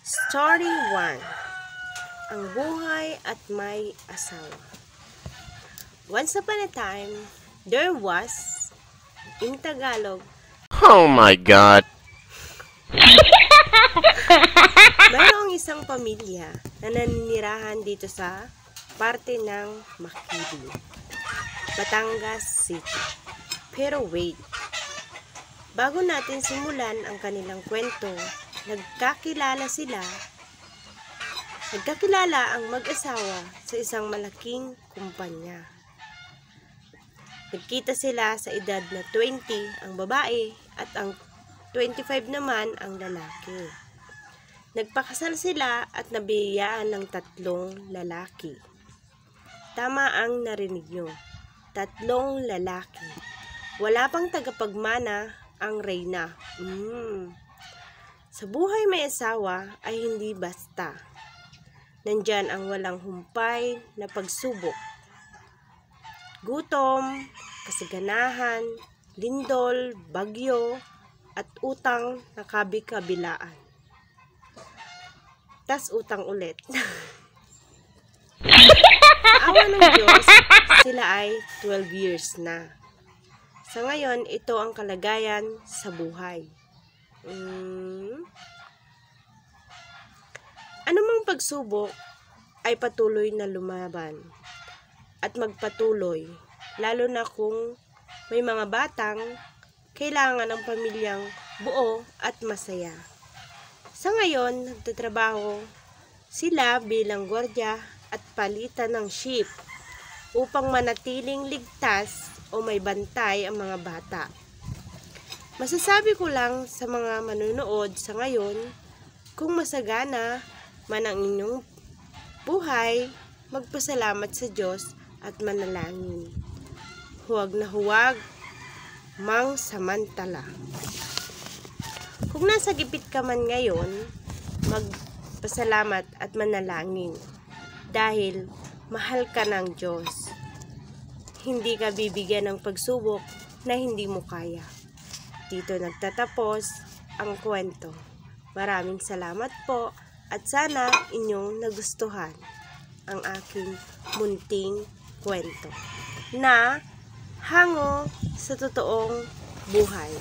Story 1. Ang buhay at may asawa. Once upon a time, there was, in Tagalog, Oh my God! mayroong isang pamilya na naninirahan dito sa parte ng Makili, Batangas City. Pero wait, bago natin simulan ang kanilang kwento, nagkakilala ang mag-asawa sa isang malaking kumpanya. Nagkita sila sa edad na 20 ang babae at ang 25 naman ang lalaki. Nagpakasal sila at nabiyayaan ng 3 lalaki. Tama ang narinig nyo, 3 lalaki. Wala pang tagapagmana ang reyna. Sa buhay may asawa ay hindi basta. Nandyan ang walang humpay na pagsubok. Gutom, kasaganahan, lindol, bagyo, at utang na kabi-kabilaan. Tas utang ulit. Sa awa ng Diyos, sila ay 12 years na. Sa ngayon, ito ang kalagayan sa buhay. Anumang pagsubok ay patuloy na lumaban at magpatuloy, lalo na kung may mga batang kailangan ng pamilyang buo at masaya. Sa ngayon, nagtatrabaho sila bilang gwardiya at palitan ng ship upang manatiling ligtas o may bantay ang mga bata. Masasabi ko lang sa mga manunood sa ngayon, kung masagana man ang inyong buhay, magpasalamat sa Diyos at manalangin. Huwag na huwag mang samantala. Kung nasa gipit ka man ngayon, magpasalamat at manalangin dahil mahal ka ng Diyos. Hindi ka bibigyan ng pagsubok na hindi mo kaya. Dito nagtatapos ang kwento. Maraming salamat po at sana inyong nagustuhan ang aking munting kwento na hango sa totoong buhay.